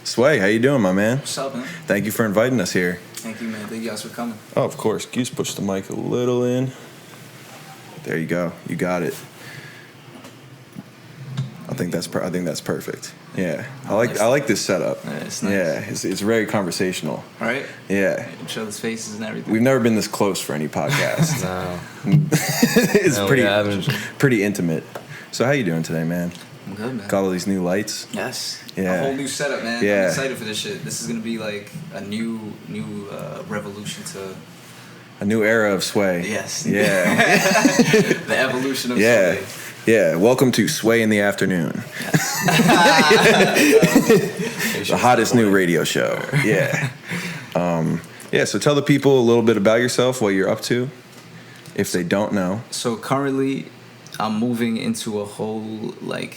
Sway, how you doing, my man? What's up, man? Thank you for inviting us here. Thank you, man. Thank you guys for coming. Oh, of course. Can you just push the mic a little in? There you go. You got it. I think that's perfect. Yeah, I like this setup. Yeah, it's nice. Yeah, it's very conversational. Right? Yeah. Each other's faces and everything. We've never been this close for any podcast. No. It's No, pretty intimate. So how you doing today, man? I'm good, man. Got all these new lights? Yes. Yeah. A whole new setup, man. Yeah. I'm excited for this shit. This is gonna be like a new revolution to. A new era of Sway. Yes. Yeah. The evolution of Yeah. Sway. Yeah. Welcome to Sway in the Afternoon. The hottest new radio show. Yeah. Yeah, so tell the people a little bit about yourself, what you're up to, if they don't know. So currently, I'm moving into a whole like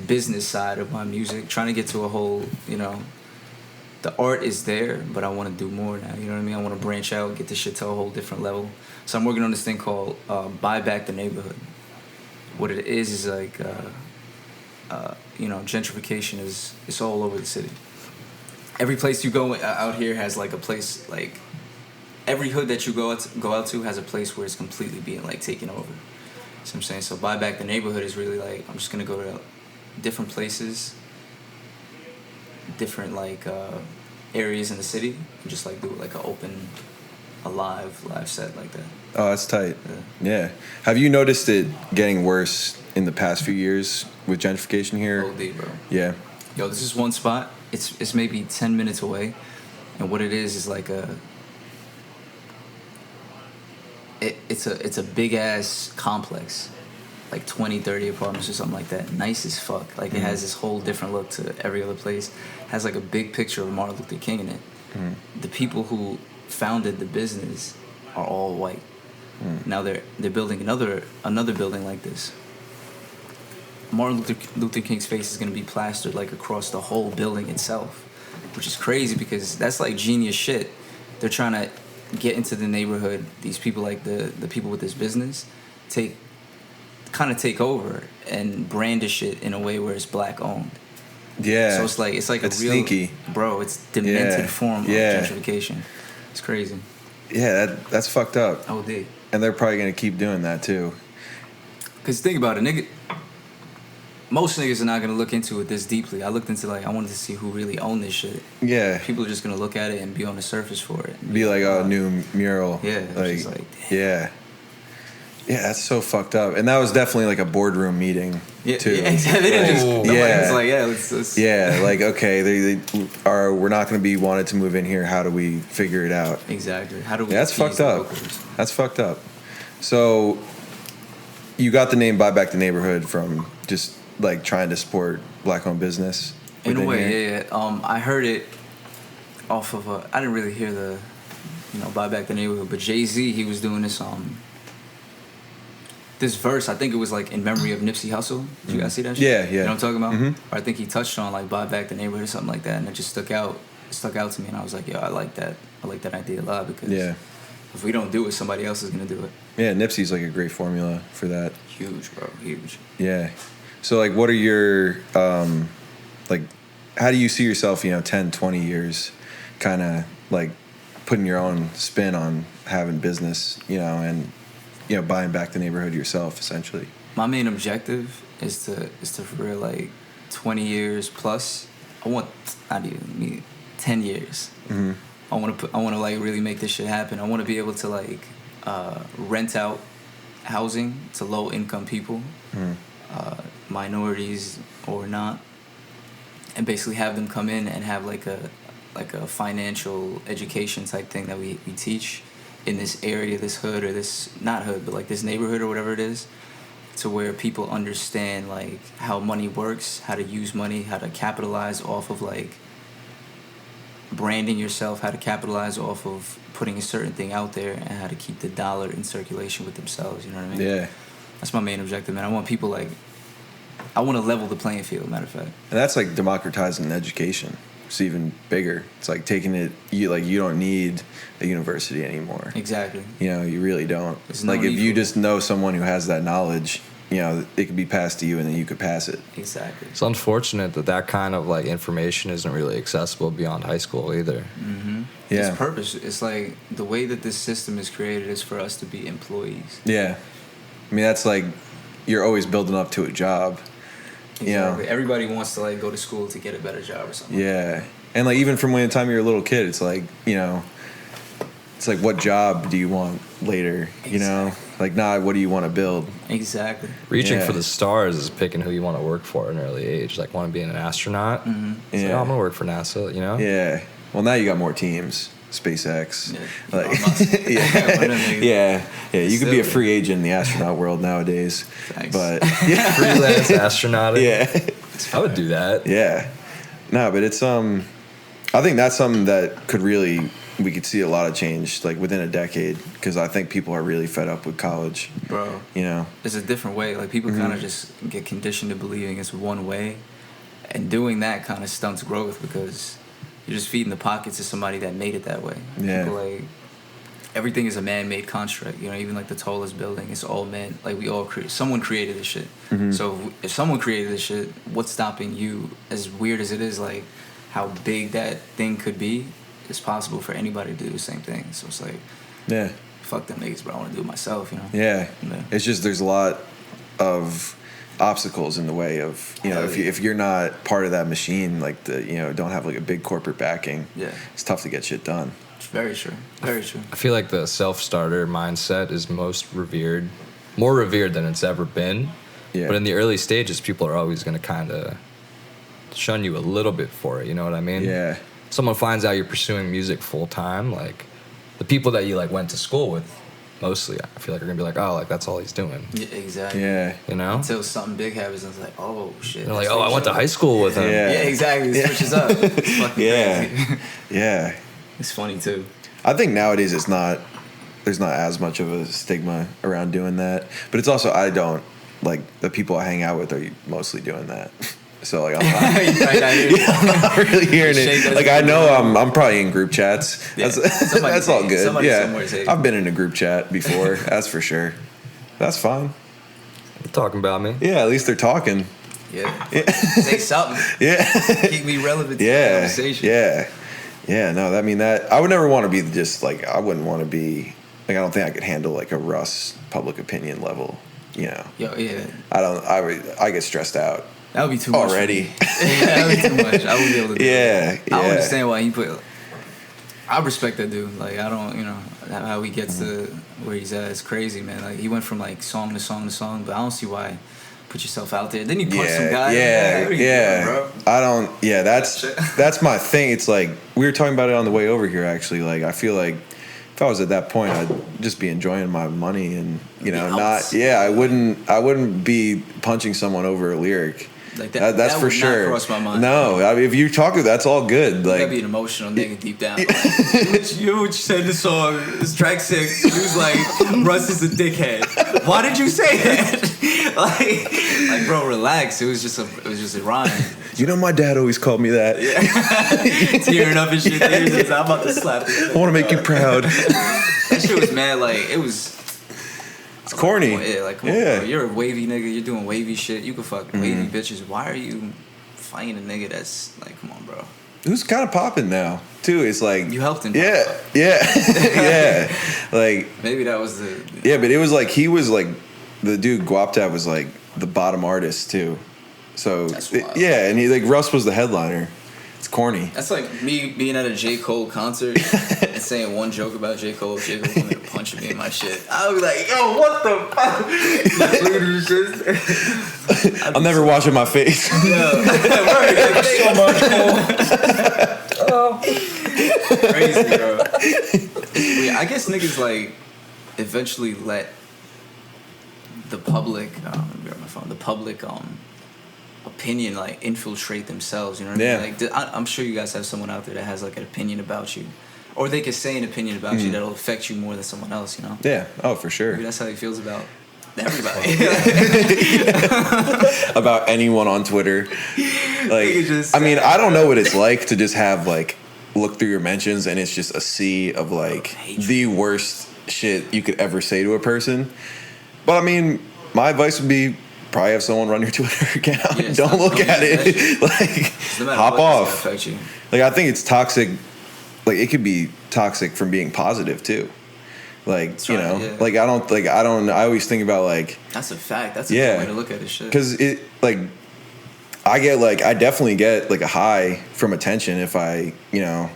business side of my music, trying to get to a whole, the art is there, but I want to do more now. You know what I mean? I want to branch out, get this shit to a whole different level. So I'm working on this thing called Buy Back the Neighborhood. What it is like, gentrification it's all over the city. Every place you go out here has like a place, like every hood that you go out to has a place where it's completely being like taken over. So I'm saying, so Buy Back the Neighborhood is really like, I'm just gonna go to different places, different like areas in the city, and just like do like a live set like that. Oh, that's tight. Yeah. Have you noticed it getting worse in the past few years with gentrification here? OD, bro. Yeah. Yo, this is one spot. It's maybe 10 minutes away, and what it is like it's a big ass complex, like 20, 30 apartments or something like that. Nice as fuck. Like it has this whole different look to every other place. Has like a big picture of Martin Luther King in it. The people who founded the business are all white. Now they're building another building like this. Martin Luther King's face is gonna be plastered like across the whole building itself, which is crazy because that's like genius shit. They're trying to get into the neighborhood. These people, like the people with this business, take over and brandish it in a way where it's black owned. Yeah. So it's like it's a real sneaky, bro. It's demented form of gentrification. It's crazy. Yeah, that's fucked up. OD. And they're probably gonna keep doing that too. Cause think about it, most niggas are not gonna look into it this deeply. I looked into I wanted to see who really owned this shit. Yeah. People are just gonna look at it and be on the surface for it. Be like, oh, new mural. Yeah. Like, damn. yeah. Yeah, that's so fucked up. And that was definitely like a boardroom meeting too. Yeah, exactly. It's like, let's yeah, like okay, we're not gonna be wanted to move in here. How do we figure it out? Exactly. How do we? Yeah, that's fucked up. That's fucked up. So, you got the name Buy Back the Neighborhood from just like trying to support black-owned business. In a way, yeah. I heard it off of I didn't really hear the, Buy Back the Neighborhood, but Jay-Z, he was doing this verse. I think it was like in memory of Nipsey Hussle. Did you guys see that shit? Yeah. You know what I'm talking about? Mm-hmm. Or I think he touched on like Buy Back the Neighborhood or something like that, and it just stuck out to me, and I was like, yo, I like that idea a lot because if we don't do it, somebody else is gonna do it. Yeah, Nipsey's like a great formula for that. Huge, bro, huge. Yeah. So like, what are your like, how do you see yourself, 10, 20 years, kind of like putting your own spin on having business, and buying back the neighborhood yourself, essentially? My main objective is to for real, like 20 years plus. I want 10 years. Mm-hmm. I want to like really make this shit happen. I want to be able to like rent out housing to low income people, minorities or not, and basically have them come in and have like a financial education type thing that we teach in this area, this hood, or this, not hood, but like this neighborhood or whatever it is, to where people understand like how money works, how to use money, how to capitalize off of like branding yourself, how to capitalize off of putting a certain thing out there, and how to keep the dollar in circulation with themselves, you know what I mean? Yeah. That's my main objective, man. I want people I want to level the playing field, matter of fact. And that's like democratizing education. It's even bigger. It's like taking it, you don't need a university anymore. Exactly. You really don't. There's like no if need you for just know someone who has that knowledge, you know, it could be passed to you and then you could pass it. Exactly. It's unfortunate that kind of like information isn't really accessible beyond high school either. Mm-hmm. Yeah. It's purpose. It's like the way that this system is created is for us to be employees. Yeah. I mean, that's like, you're always building up to a job. Exactly. You know? Everybody wants to like go to school to get a better job or something. Yeah. And like, even from when the time you're a little kid, it's like, you know, it's like, what job do you want later? You know, like, not what do you want to build? Exactly. Reaching Yeah. for the stars is picking who you want to work for at an early age. Like, want to be an astronaut? Mm-hmm. It's like, oh, I'm going to work for NASA, you know? Yeah. Well, now you got more teams. SpaceX. Yeah. Like, Yeah. yeah. Yeah. You could be a Still, free agent in the astronaut world nowadays. Thanks. But yeah. Freelance astronaut. Yeah. I would do that. Yeah. No, but it's I think that's something that could really, we could see a lot of change like within a decade, because I think people are really fed up with college. Bro, you know, it's a different way. Like people kind of just get conditioned to believing it's one way, and doing that kind of stunts growth because you're just feeding the pockets of somebody that made it that way. Yeah. People, like, everything is a man-made construct. You know, even like the tallest building, it's all man. Like we all someone created this shit. So if someone created this shit, what's stopping you? As weird as it is, like how big that thing could be, it's possible for anybody to do the same thing. So it's like, yeah, fuck them niggas, bro. I want to do it myself. You know. Yeah. Yeah. It's just there's a lot of obstacles in the way of, you know, if you're not part of that machine, like don't have like a big corporate backing. Yeah. It's tough to get shit done. It's very true. Very true. I feel like the self-starter mindset is more revered than it's ever been. Yeah. But in the early stages, people are always going to kind of shun you a little bit for it. You know what I mean? Yeah. Someone finds out you're pursuing music full-time, like the people that you like went to school with, mostly, I feel like are going to be like, oh, like that's all he's doing. Yeah, exactly. Yeah. You know? Until something big happens and it's like, oh, shit. They're like, oh, I went to high school with him. Yeah. Yeah, exactly. It switches up. It's fucking crazy. Yeah. It's funny, too. I think nowadays there's not as much of a stigma around doing that, but it's also, I don't, like, the people I hang out with are mostly doing that. So like I'm not really hearing it. Like I know I'm probably in group chats. Yeah. That's all good. Yeah, saying. I've been in a group chat before. That's for sure. That's fine. They're talking about me. Yeah, at least they're talking. Yeah. Say something. Yeah. Keep me relevant to the conversation. Yeah. Yeah. No, I mean that I would never want to be just like I wouldn't want to be like I don't think I could handle like a Russ public opinion level. You know. Yo, yeah. I get stressed out. That would be too much. Already. Yeah, that would be too much. I wouldn't be able to do that. Yeah. I don't understand why he put. I respect that dude. Like I don't, how he gets to where he's at. It's crazy, man. Like he went from like song to song to song, but I don't see why. Put yourself out there. Then you punch some guy. Yeah. Bro. I don't. Yeah, that's my thing. It's like we were talking about it on the way over here. Actually, like I feel like if I was at that point, I'd just be enjoying my money and not. Yeah, I wouldn't be punching someone over a lyric. Like that, that's that for would sure. not cross my mind. No, I mean, if you talk, that's all good. Like you gotta be an emotional nigga deep down. Like, you said the song, it's track 6. He was like, Russ is a dickhead. Why did you say that? like, bro, relax. It was just a rhyme. You know, my dad always called me that. Yeah. Tearing up and shit. Yeah. I'm about to slap you. I want to make you proud. That shit was mad. Like it was. It's corny. Yeah, like come on, bro. You're a wavy nigga. You're doing wavy shit. You can fuck wavy bitches. Why are you fighting a nigga that's like, come on, bro? Who's kind of popping now too? It's like You helped him. Yeah. Yeah. Like maybe that was the. Yeah, but it was like he was like the dude Guaptab was like the bottom artist too. So That's wild. Yeah, and he like Russ was the headliner. It's corny. That's like me being at a J. Cole concert and saying one joke about J. Cole. J. Cole wanted to punch me in my shit. I would be like, yo, what the fuck? I'm never washing my face. Crazy, bro. I guess niggas like eventually let the public, the public opinion like infiltrate themselves. You know what I mean? Like I'm sure you guys have someone out there that has like an opinion about you, or they could say an opinion about you that'll affect you more than someone else. You know? Yeah. Oh, for sure. Maybe that's how he feels about everybody. About anyone on Twitter. Like, just I mean, I don't know what it's like to just have like look through your mentions and it's just a sea of like the worst shit you could ever say to a person. But I mean, my advice would be probably have someone run your Twitter account. Yeah, Don't look at it. Like, No matter hop what, off. it's gonna affect you. Like, I think it's toxic. Like, it could be toxic from being positive too. Like, That's you right, know, yeah. like I always think about like, That's a fact. That's a Yeah. good way to look at this shit. because it like, I definitely get like a high from attention if I, you know,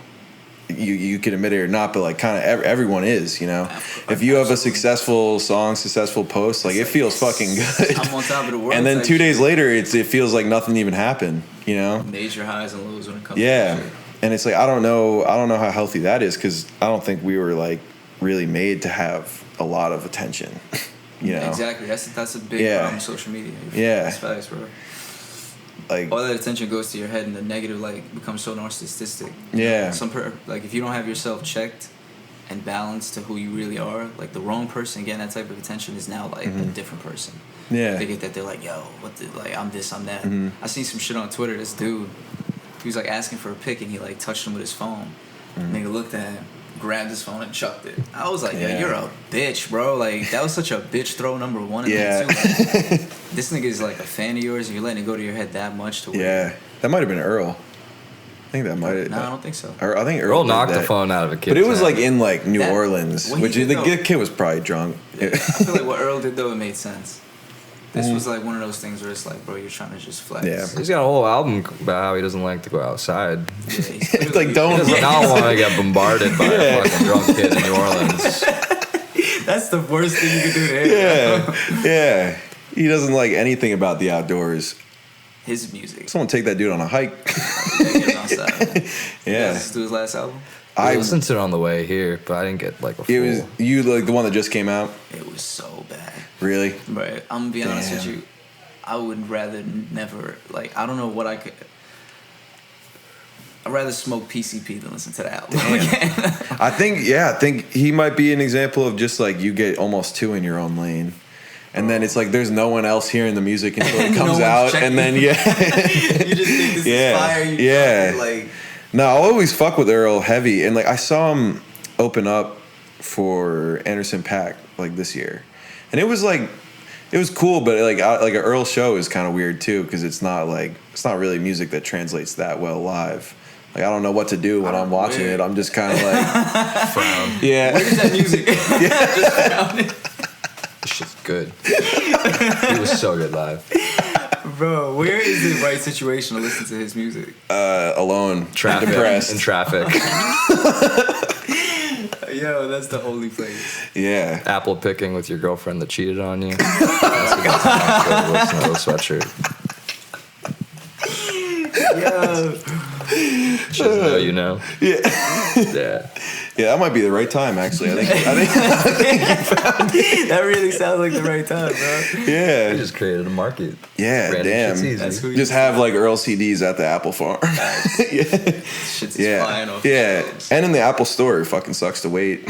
you can admit it or not, but like kind of everyone is, you know, if you have a successful song, successful post, like it feels fucking good. I'm on top of the world. And then type 2 days shit. later, it feels like nothing even happened, you know? Major highs and lows when it comes to Yeah. that shit. And it's like, I don't know how healthy that is, because I don't think we were like really made to have a lot of attention, you know? Exactly. That's a big Yeah. problem with social media. Yeah. That's facts, bro. Like, All that attention goes to your head, and the negative like becomes so narcissistic. Yeah. Like if you don't have yourself checked and balanced to who you really are, like the wrong person getting that type of attention is now like a different person. yeah. They get that, they're like, yo, like I'm this, I'm that. Mhm. I seen some shit on Twitter. This dude, he was like asking for a pic, and he like touched him with his phone. Nigga looked at him, grabbed his phone, and chucked it. I was like, Yeah. yo, you're a bitch, bro. Like that was such a bitch throw number one. And Yeah. then two, like, this nigga is like a fan of yours, and you're letting it go to your head that much to where. Yeah. That might have been Earl. I think that might have. No, I don't think so. Or I think Earl did knocked the that. phone out of a kid. But it was like in like New That- Orleans, what he which did the though- kid was probably drunk. I feel like what Earl did though, it made sense. This was like one of those things where it's like, bro, you're trying to just flex. Yeah. He's got a whole album about how he doesn't like to go outside. Yeah, he's It's clearly- like, don't- He does not want to get bombarded by Yeah. a fucking drunk kid in New Orleans. That's the worst thing you could do to him. Yeah. Yeah. He doesn't like anything about the outdoors. His music. Someone take that dude on a hike. Yeah. This do his last album. I I listened to it on the way here, but I didn't get like a full. it was you like the one that just came out? It was so bad. Really? Right. I'm gonna be honest with Damn. you. I would rather never like. I don't know what I could. I'd rather smoke PCP than listen to the album. I think he might be an example of just like you get almost too in your own lane. And then it's like there's no one else hearing the music until it No comes one's out, checking. and then you just think this Yeah, is fire. You yeah. fucking, like No, I always fuck with Earl heavy, and like I saw him open up for Anderson .Paak like this year, and it was cool, but like an Earl show is kind of weird too because it's not really music that translates that well live. Like I don't know what to do when I'm watching weird. it. I'm just kind of like Frown. yeah. where's that music? Just found it. This shit's good. He was so good live. Bro, where is the right situation to listen to his music? Alone, Traffic. depressed. In traffic. Yo, that's the holy place. Yeah. Apple picking with your girlfriend that cheated on you. That's a good time to listen to the sweatshirt. Yo, She doesn't know you know. Yeah. Yeah. Yeah, that might be the right time actually. I think that really sounds like the right time, bro. He yeah. just created a market. Yeah, Random damn. shit's easy. That's who Just have like Earl CDs at the Apple farm. Yeah. Shit's just flying off. Yeah. the shelves. And in the Apple store, it fucking sucks to wait.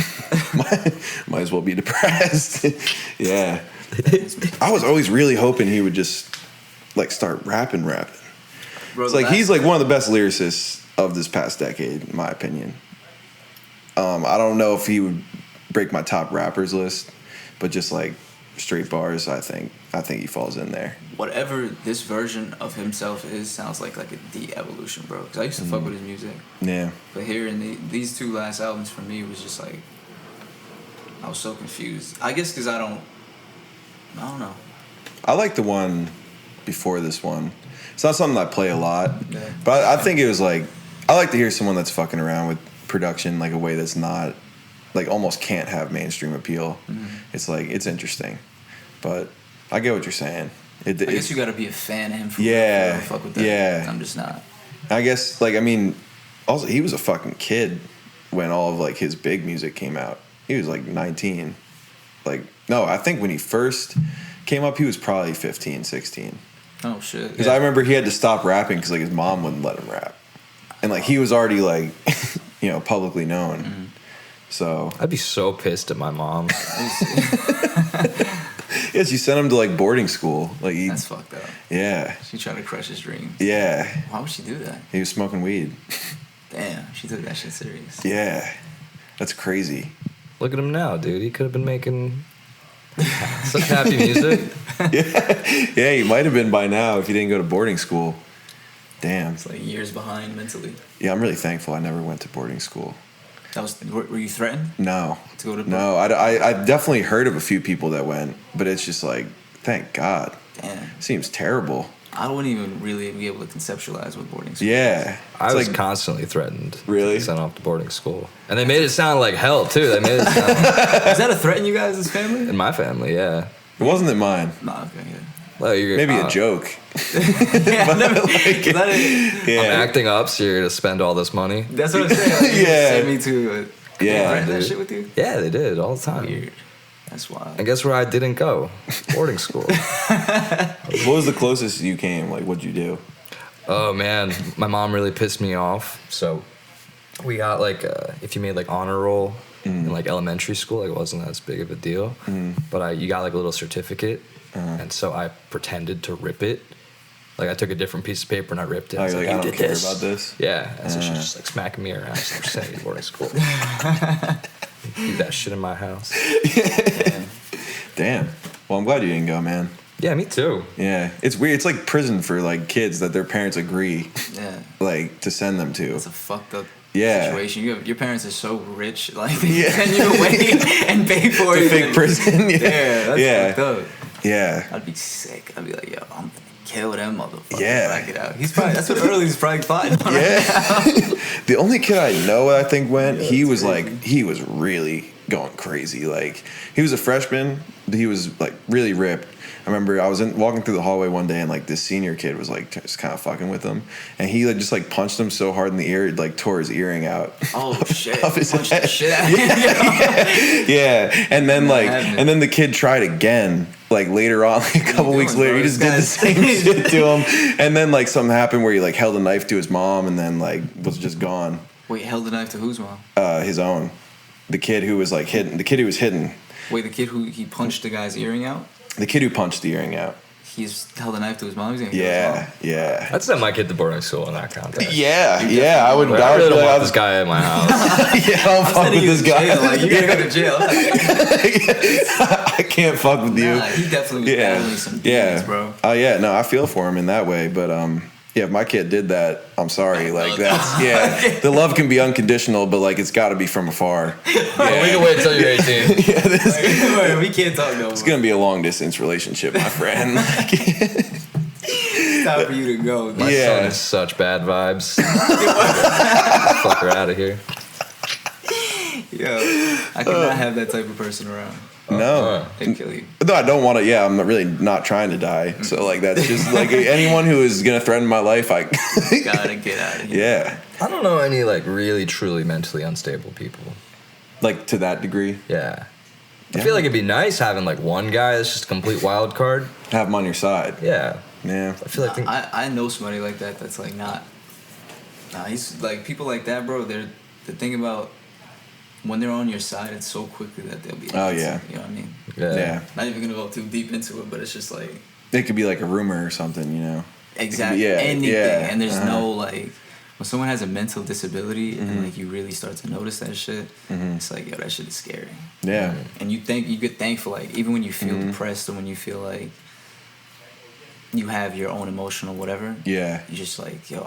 might as well be depressed. Yeah. I was always really hoping he would just like start rapping. Bro, It's the like last- he's like one of the best lyricists of this past decade, in my opinion. I don't know if he would break my top rappers list, but just like straight bars, I think he falls in there. whatever this version of himself is sounds like a de-evolution, bro. Because I used to fuck with his music, Yeah. but hearing these two last albums for me was just like I was so confused. I guess because I don't know. I like the one before this one. It's not something I play a lot, Yeah. but I think it was like I like to hear someone that's fucking around with production like a way that's not like almost can't have mainstream appeal. It's like it's interesting, but I get what you're saying. I guess you got to be a fan of him for Yeah, to fuck with that. yeah. I'm just not. I guess like I mean, also he was a fucking kid when all of like his big music came out. He was like 19. Like no, I think when he first came up, he was probably 15, 16. Oh shit. Because I remember he had to stop rapping because like his mom wouldn't let him rap, and like he was already like, publicly known. So I'd be so pissed at my mom. yes, you sent him to like boarding school. Like he, That's fucked up. yeah, She tried to crush his dreams. yeah. Why would she do that? He was smoking weed. Damn, she took that shit serious. Yeah, that's crazy. Look at him now, dude. He could have been making Such happy music. Yeah, you might have been by now if you didn't go to boarding school. Damn. It's like years behind mentally. Yeah, I'm really thankful I never went to boarding school. Were you threatened No. to go to? No, I definitely heard of a few people that went, but it's just like, thank God. Damn. Seems terrible. I wouldn't even really be able to conceptualize what boarding school. Yeah. I was like, constantly threatened. Really? To be sent off to boarding school, and they made it sound like hell too. They made it sound Is that a threat in you guys' family? in my family, yeah. it wasn't in mine. Nah, okay, yeah. Well, you're, Maybe a joke. Yeah, I never, Yeah. I'm acting up, so you're gonna spend all this money. that's what I'm saying. Like, you Yeah. sent me to. Yeah, threaten that dude. shit with you. Yeah, they did all the time. Weird. That's wild. And guess where I didn't go? Boarding school. What was the closest you came? Like, what'd you do? Oh man, my mom really pissed me off. So we got like, if you made like honor roll in like elementary school, like it wasn't as big of a deal. But you got like a little certificate, and so I pretended to rip it. Like I took a different piece of paper and I ripped it. Oh, I was you're like, "You I don't did care this." about this? Yeah, and so she's just like smacking me around. So I'm sending me to boarding school. Leave that shit in my house. Damn. Well, I'm glad you didn't go, man. Yeah, me too. Yeah. It's weird. It's like prison for like kids that their parents agree Yeah. like to send them to. It's a fucked up Yeah. situation. Your parents are so rich, like they Yeah. send you away and pay for To it. fake prison. Yeah, that's Yeah. fucked up. Yeah. I'd be sick. I'd be like, yo, I'm gonna kill that motherfucker. Yeah. When I get out. He's probably that's what Early's probably plotting on. Yeah. The only kid I know I think went, he was like, he was really going crazy. Like, he was a freshman. He was like really ripped. I remember I was walking through the hallway one day and like this senior kid was like just kind of fucking with him, and he like just like punched him so hard in the ear it like tore his earring out. Oh shit! Of his Punched head. the shit out of him. Yeah, and then like, happened. and then the kid tried again, like later on, like a couple weeks doing, later, bro? he just This did the guy's- same shit to him, and then like something happened where he like held a knife to his mom, and then like was just gone. Wait, held the knife to whose mom? His own, the kid who was like hidden, the kid who was hidden, Wait, the kid who he punched the guy's earring out? the kid who punched the earring out. He's held a knife to his mom. He's gonna kill his Yeah, mom. yeah. I'd send my kid to boarding school in that context. Yeah, yeah, I would. Like, I I would really be don't like, want this guy at my house. yeah, I don't fuck Sending with you this to guy. jail. Like you gotta go to jail. I can't fuck with you. Nah, he definitely was battling some demons, bro. Oh yeah, no, I feel for him in that way, but yeah, if my kid did that, I'm sorry. Like that's yeah, the love can be unconditional, but like it's got to be from afar. We can wait till you're 18. Yeah, Wait, we can't talk no more. it's gonna be a long distance relationship, my friend. It's time for you to go. My Yeah. son is such bad vibes. Fuck her out of here. Yo, I cannot have that type of person around. No. They'd kill you. No, I don't want to. Yeah, I'm really not trying to die. So like that's just like anyone who is gonna threaten my life. I Gotta get out of here. yeah, I don't know any like really truly mentally unstable people. like to that degree. Yeah. I Yeah. feel like it'd be nice having like one guy that's just a complete wild card. Have them on your side. Yeah. Yeah. I feel like I know somebody like that. That's like not. Nah, he's like people like that, bro. They're the thing about when they're on your side, it's so quickly that they'll be. Oh, against yeah. you, you know what I mean? Yeah. Not even gonna go too deep into it, but it's just like It could be like a rumor or something, you know. exactly Yeah, anything, yeah, and there's uh-huh. no like when someone has a mental disability and like you really start to notice that shit. It's like yo, that shit is scary. Yeah. And you get thankful, like even when you feel depressed or when you feel like you have your own emotional whatever. Yeah. You just like yo,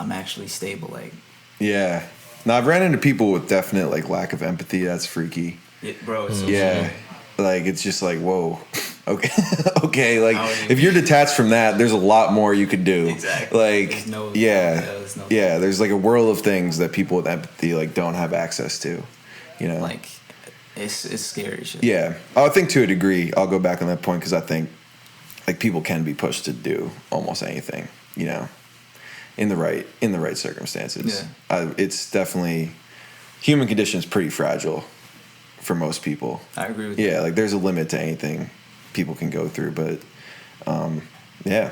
I'm actually stable. Like Yeah. Now I've ran into people with definite like lack of empathy. That's freaky. bro, it's so Yeah. Like it's just like whoa. Okay. Okay. Like How are you? if you're detached from that, there's a lot more you could do. Exactly. Like There's no- yeah. there's no- Yeah. There's like a world of things that people with empathy like don't have access to. You know. like it's scary shit. Yeah. I think to a degree, I'll go back on that point because I think like people can be pushed to do almost anything, you know, in the right circumstances. Yeah. It's definitely human condition is pretty fragile for most people. I agree with you. Yeah, like there's a limit to anything people can go through, but yeah.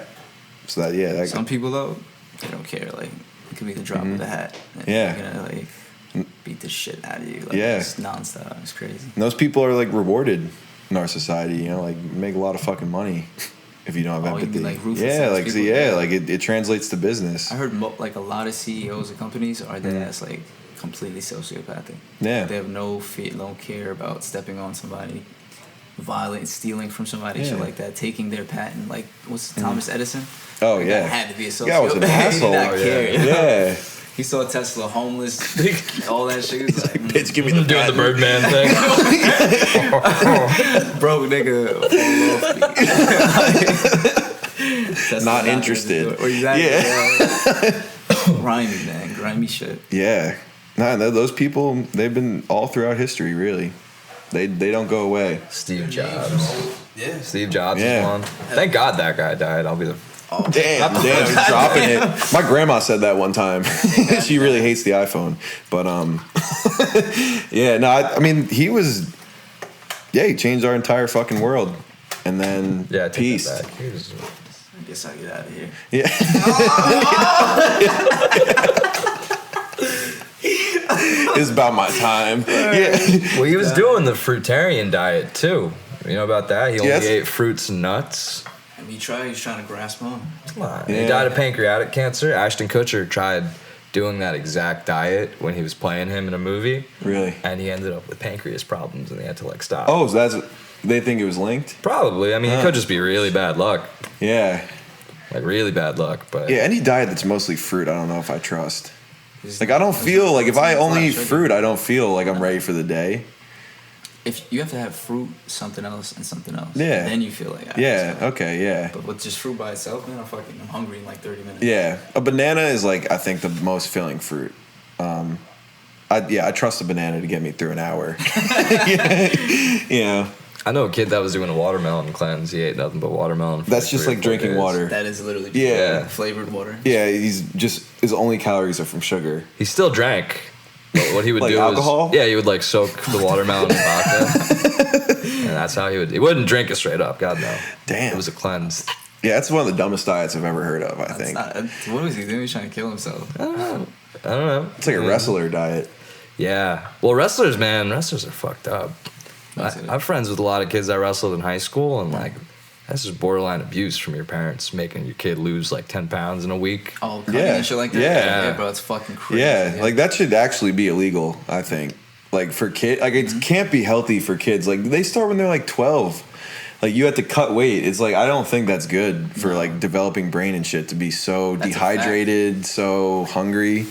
So that Some people though, they don't care. Like it could be the drop of the hat. And Yeah. they're gonna like beat the shit out of you. Like, Yeah. It's nonstop. It's crazy. and those people are like rewarded in our society, you know, like you make a lot of fucking money if you don't have Oh, you empathy. mean, like, ruthless yeah, ass like people? yeah, like it translates to business. I heard like a lot of CEOs of companies are dead ass like completely sociopathic. Yeah. They have no fear, don't care about stepping on somebody. violent, stealing from somebody, shit like that, taking their patent. Like, what's Thomas Edison? Oh, Like, yeah. that had to be a sociopath. Yeah, I was an asshole. He did not care. You know? Yeah. He saw Tesla homeless, all that shit. He was like, Bitch, give me the Doing the patent. Birdman thing. broke nigga. Tesla Not interested. Exactly. Yeah. Grimy, man. Grimy shit. Yeah. Nah, those people, they've been all throughout history, really. They don't go away. Steve Jobs. Yeah. Steve Jobs Yeah. is one. Thank God that guy died. I'll be the. Damn, dropping it. My grandma said that one time. She really hates the iPhone. But, yeah, no, I mean, he changed our entire fucking world. And then Yeah, I take peace. that back. He was, I guess I'll get out of here. Yeah. It's about my time. Yeah. well, he was doing the fruitarian diet too. You know about that? He only Yes. ate fruits and nuts. And he tried. He's trying to grasp on. Come on. Yeah. He died of pancreatic cancer. Ashton Kutcher tried doing that exact diet when he was playing him in a movie. Really? And he ended up with pancreas problems and they had to like stop. Oh, so they think it was linked? Probably. I mean, it could just be really bad luck. Yeah. Like really bad luck. But Yeah, any diet that's mostly fruit, I don't know if I trust. Like, I don't feel like if I only eat fruit, I don't feel like I'm ready for the day. If you have to have fruit, something else, and something else. Yeah. Then you feel like. Yeah, okay, yeah. But with just fruit by itself, man, I'm hungry in like 30 minutes. Yeah, a banana is like, I think, the most filling fruit. I trust a banana to get me through an hour. You know, I know a kid that was doing a watermelon cleanse. He ate nothing but watermelon. For that's just 3 or like 4 drinking days. water. That is literally just Yeah. flavored water. Yeah, his only calories are from sugar. He still drank. But what he would Like do alcohol? is, yeah, he would like soak the watermelon in vodka, and that's how he wouldn't drink it straight up. God no. Damn. It was a cleanse. Yeah, that's one of the dumbest diets I've ever heard of, I That's think. what was he doing? He's trying to kill himself. I don't know. It's like a wrestler diet. Yeah. Well, wrestlers are fucked up. I have friends with a lot of kids that wrestled in high school, and like that's just borderline abuse from your parents making your kid lose like 10 pounds in a week. Oh, cutting Yeah, and shit like that? yeah. Bro, it's fucking crazy. Yeah, like that should actually be illegal, I think. Like for kids, like it can't be healthy for kids. Like they start when they're like 12. Like you have to cut weight. It's like I don't think that's good for like developing brain and shit to be so That's a dehydrated, so hungry.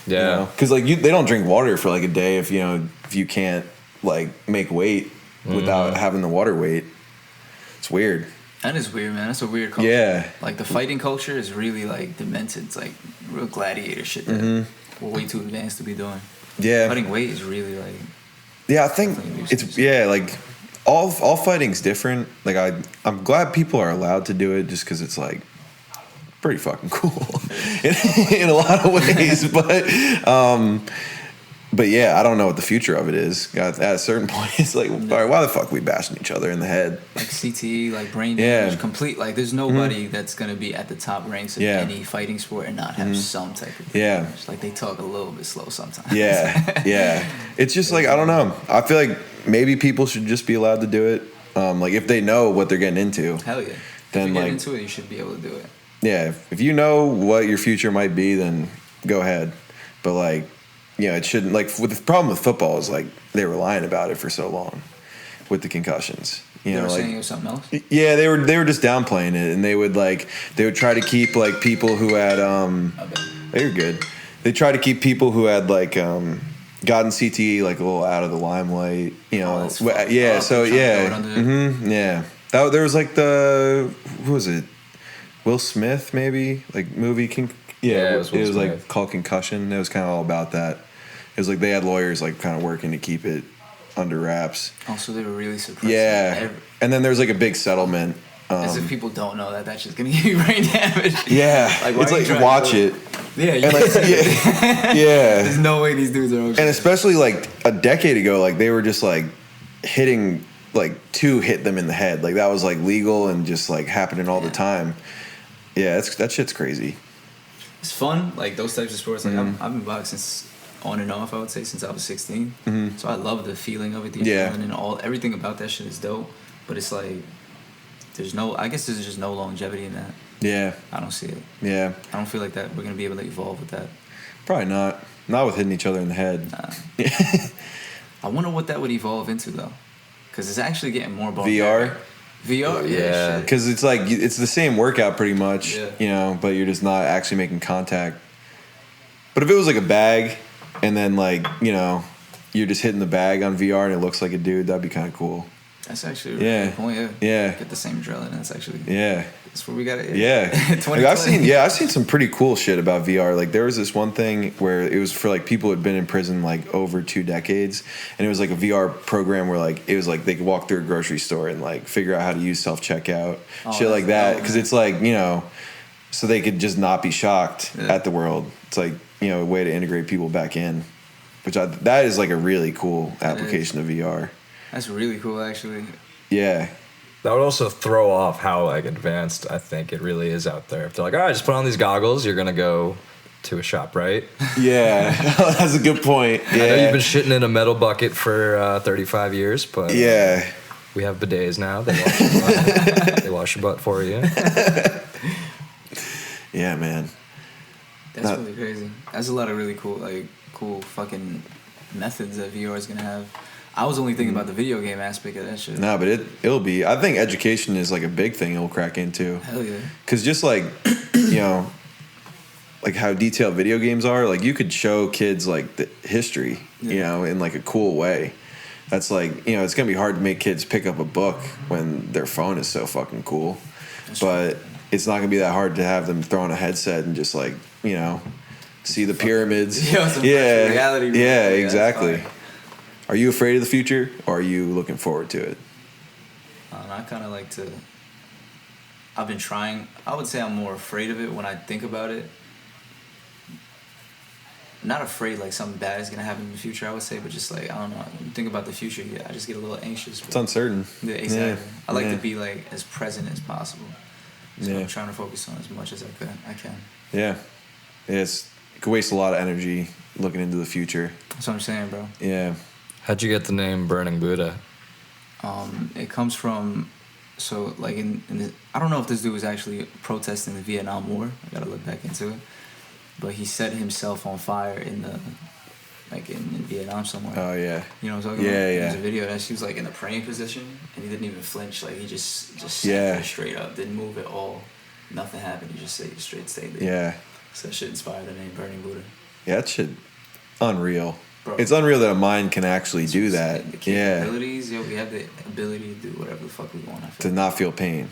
Yeah. Because like they don't drink water for like a day if you can't like make weight without having the water weight. It's weird. That is weird, man. That's a weird culture. Yeah. Like the fighting culture is really like demented. It's like real gladiator shit that we're way too advanced to be doing. Yeah. Cutting weight is really like. Yeah, I think Definitely it's like all fighting's different. Like I'm glad people are allowed to do it just because it's like pretty fucking cool in a lot of ways. But yeah, I don't know what the future of it is. At a certain point, it's like, all right, why the fuck are we bashing each other in the head? Like CTE, like brain Yeah. damage, complete. Like there's nobody that's gonna be at the top ranks of Yeah. any fighting sport and not have some type of Yeah. damage. Like they talk a little bit slow sometimes. Yeah, yeah. It's just like I don't know. I feel like maybe people should just be allowed to do it. Like if they know what they're getting into. Hell yeah. Then, if you get like- into it, you should be able to do it. Yeah, if you know what your future might be, then go ahead. But like, it shouldn't. Like, with the problem with football is like they were lying about it for so long with the concussions. They were like saying it was something else. yeah, they were just downplaying it, and they would try to keep like people who had they were good. They try to keep people who had like gotten CTE like a little out of the limelight. that's fucked Yeah. up. So Trying to yeah, throw it under yeah. There was like who was it? Will Smith maybe movie Yeah, it was Will like Smith. called Concussion. It was kind of all about that. It was like they had lawyers like kind of working to keep it under wraps. Also, they were really suppressing. Yeah, and then there's like a big settlement. As if people don't know that shit's gonna give you brain damage. Yeah, Like, why it's are you like trying to watch do it. Yeah, And like, yeah. There's no way these dudes are okay. And especially like a decade ago, like they were just like hitting to hit them in the head. Like that was like legal and just like happening all the time. Yeah, that shit's crazy. It's fun, like those types of sports. Like I've been boxing on and off, I would say, since I was 16. So I love the feeling of it, the Yeah. adrenaline and everything about that shit is dope. But it's like I guess there's just no longevity in that. Yeah, I don't see it. yeah. I don't feel like that we're gonna be able to evolve with that. Probably not. Not with hitting each other in the head. I wonder what that would evolve into though, because it's actually getting more VR. VR, yeah. Because it's like it's the same workout pretty much, Yeah. you know, but you're just not actually making contact. But if it was like a bag, and then like you know, you're just hitting the bag on VR and it looks like a dude, that'd be kind of cool. That's actually a really good point. Yeah. Get the same drill, and that's actually that's where we got it. Yeah. Like I've seen some pretty cool shit about VR. Like there was this one thing where it was for like people who had been in prison like over 2 decades, and it was like a VR program where like it was like they could walk through a grocery store and like figure out how to use self checkout, shit like that. Because it's like you know, so they could just not be shocked at the world. It's like you know a way to integrate people back in, that is like a really cool application of VR. That's really cool, actually. Yeah. That would also throw off how like advanced I think it really is out there. If they're like, all right, just put on these goggles, you're gonna go to a shop, right? Yeah, that's a good point. Yeah. I know you've been shitting in a metal bucket for 35 years, but we have bidets now. They wash your butt. They wash your butt for you. Yeah, man. That's really crazy. That's a lot of really cool fucking methods that VR is gonna have. I was only thinking about the video game aspect of that shit. No, but it'll be. I think education is like a big thing it'll crack into. Hell yeah. Because just like, you know, like how detailed video games are, like you could show kids like the history, you know, in like a cool way. That's like, you know, it's going to be hard to make kids pick up a book when their phone is so fucking cool. But it's not going to be that hard to have them throw on a headset and just like, you know, see the pyramids. Yeah, reality. Yeah, exactly. Are you afraid of the future, or are you looking forward to it? I kind of like to. I've been trying. I would say I'm more afraid of it when I think about it. Not afraid like something bad is gonna happen in the future, I would say, but just like I don't know. When you think about the future, I just get a little anxious. It's uncertain. Yeah, exactly. Yeah. I like to be like as present as possible. So I'm trying to focus on as much as I can. Yeah. You could waste a lot of energy looking into the future. That's what I'm saying, bro. Yeah. How'd you get the name Burning Buddha? It comes from, so like I don't know if this dude was actually protesting the Vietnam War. I gotta look back into it. But he set himself on fire in Vietnam somewhere. Oh yeah. You know what I'm talking about? Yeah. There's a video that she was like in a praying position and he didn't even flinch. Like he just sat there straight up, didn't move at all. Nothing happened. He just stayed there. Yeah. So that shit inspired the name Burning Buddha. Yeah, that shit unreal. Bro, it's unreal that a mind can actually do that. The capabilities, we have the ability to do whatever the fuck we want. To not feel pain.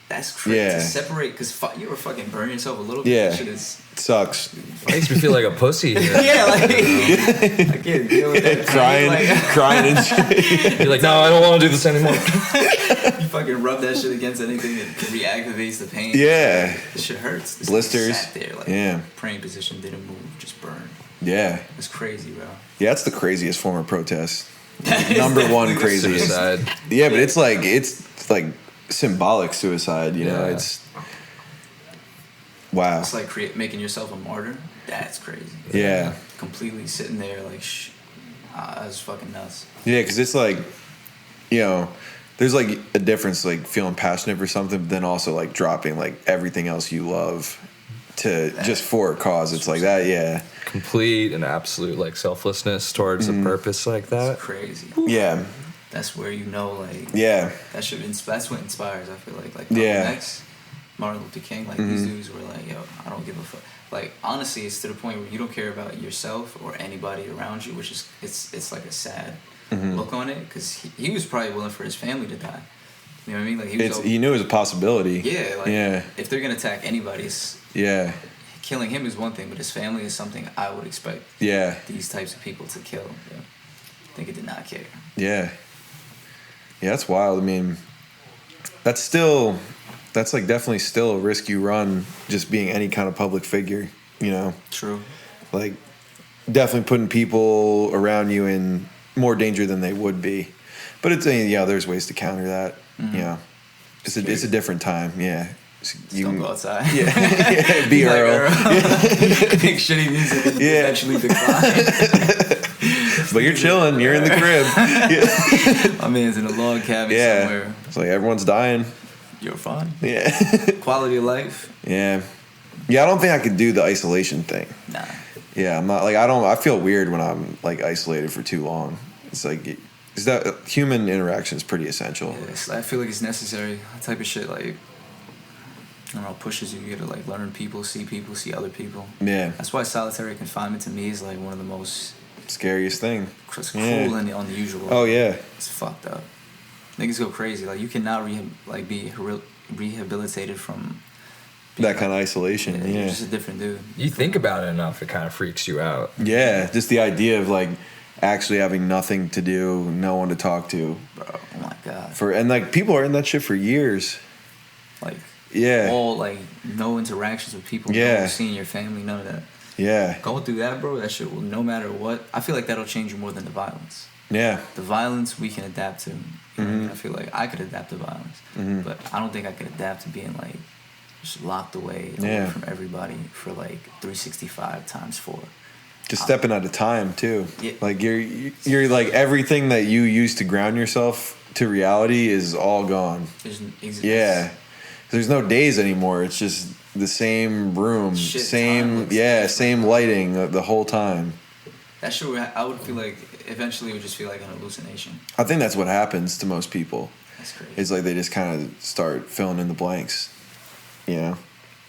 That's crazy. Yeah. To separate, because you ever fucking burn yourself a little bit. Yeah. That shit is. It sucks. Makes me feel like a pussy. Yeah, like. I can't deal with that. Crying and shit. You're like, no, I don't want to do this anymore. You fucking rub that shit against anything and reactivates the pain. Yeah. This shit hurts. This blisters. Sat there, praying position, didn't move, just burned. Yeah. It's crazy, bro. Yeah, that's the craziest form of protest. Number one craziest. Suicide. Yeah, but it's like symbolic suicide, you know? It's wow. It's like making yourself a martyr. That's crazy. Yeah. Completely sitting there like, that's fucking nuts. Yeah, because it's like, you know, there's like a difference like feeling passionate for something, but then also like dropping like everything else you love to just for a cause. It's like that, yeah. Complete and absolute like selflessness towards a purpose like that. It's crazy. Yeah. That's where you know, like, that's what inspires. I feel like X, Martin Luther King, like these dudes were like, yo, I don't give a fuck. Like honestly, it's to the point where you don't care about yourself or anybody around you, which is it's like a sad look on it, because he was probably willing for his family to die. You know what I mean? Like he knew it was a possibility. Yeah, like if they're gonna attack anybody, killing him is one thing, but his family is something I would expect. Yeah. These types of people to kill. Yeah. I think he did not care. Yeah. Yeah, that's wild. I mean, that's like definitely still a risk you run just being any kind of public figure, you know? True. Like, definitely putting people around you in more danger than they would be. But there's ways to counter that. You know, it's a different time. Yeah. You don't go outside. Yeah. Be Earl. Make shitty music and eventually decline. But you're chilling. You're in the crib. My man's in a log cabin somewhere. It's like everyone's dying. You're fine. Yeah. Quality of life. Yeah. Yeah, I don't think I could do the isolation thing. Nah. Yeah, I'm not like I feel weird when I'm like isolated for too long. It's like because that human interaction is pretty essential. Yeah, I feel like it's necessary. That type of shit, like, I don't know, pushes you. You get to like learn people, see other people. Yeah. That's why solitary confinement to me is like one of the most scariest thing. It's cruel and unusual. Oh yeah. It's fucked up. Niggas go crazy. Like you cannot be rehabilitated from that kind of isolation. Yeah. You're just a different dude. You think about it enough, it kind of freaks you out. Yeah, just the idea of like actually having nothing to do, no one to talk to. Bro, oh my god. And like people are in that shit for years. Like yeah, all like no interactions with people. Yeah, no seeing your family, none of that. Yeah, go through that, bro. That shit will, no matter what. I feel like that'll change you more than the violence. Yeah, the violence we can adapt to. You know, I feel like I could adapt to violence, but I don't think I could adapt to being like just locked away from everybody for like 365 times 4. Just stepping at a time too. Yeah. Like you're like everything that you used to ground yourself to reality is all gone. Yeah. There's no days anymore. It's just the same room, same lighting the whole time. That shit, I would feel like eventually it would just feel like an hallucination. I think that's what happens to most people. That's crazy. It's like they just kind of start filling in the blanks, you know?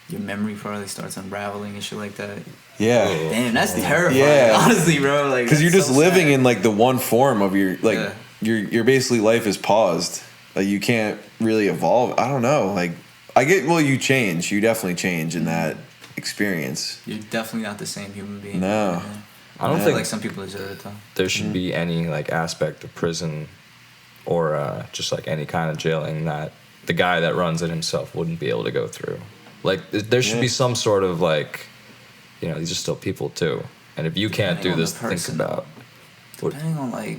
Your memory probably starts unraveling and shit like that. Yeah. Damn, that's terrifying. Honestly, bro. Like, because you're just living in like the one form of your like your basically life is paused. Like you can't really evolve. I don't know. Like I get you change. You definitely change in that experience. You're definitely not the same human being. No. I don't think like some people deserve it though. There should be any like aspect of prison or just like any kind of jailing that the guy that runs it himself wouldn't be able to go through. Like there should be some sort of like, you know, these are still people too. And if you can't do this, think about. Depending on like,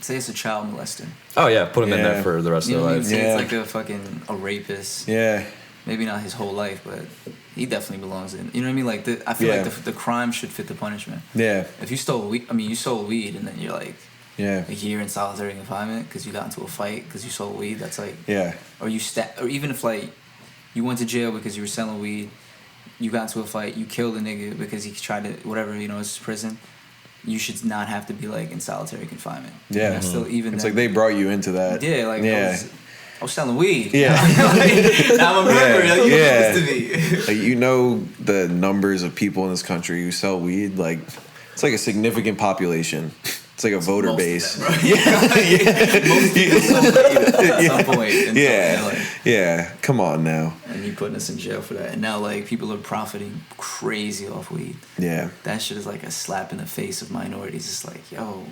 say it's a child molester. Oh yeah, put him in there for the rest of their life. Say it's like a rapist. Yeah. Maybe not his whole life, but he definitely belongs in. You know what I mean? Like I feel like the crime should fit the punishment. Yeah. If you stole weed, you sold weed, and then you're like, a year in solitary confinement because you got into a fight because you sold weed. That's like, or or even if like you went to jail because you were selling weed, you got into a fight, you killed a nigga because he tried to whatever, you know, it's prison. You should not have to be like in solitary confinement. Yeah. Mm-hmm. Still, even it's like they brought you into that. Yeah. Like I was selling weed. Yeah. Like, now I'm a murderer. Like, you know this to me. Like, you know the numbers of people in this country who sell weed. Like it's like a significant population. It's like a voter base. Most people sell weed at some point. Yeah. Come on now. And you putting us in jail for that. And now like people are profiting crazy off weed. Yeah. That shit is like a slap in the face of minorities. It's like, yo,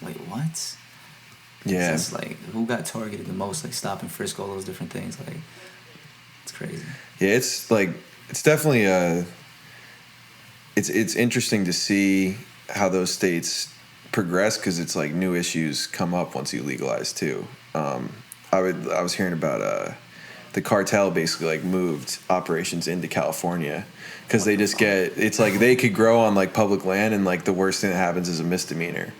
wait, what? Yeah. It's like, who got targeted the most? Like, stop and frisk, all those different things. Like, it's crazy. Yeah, it's like, it's definitely it's interesting to see how those states progress because it's like new issues come up once you legalize too. I was hearing about the cartel basically like moved operations into California because they just it's like they could grow on like public land and like the worst thing that happens is a misdemeanor.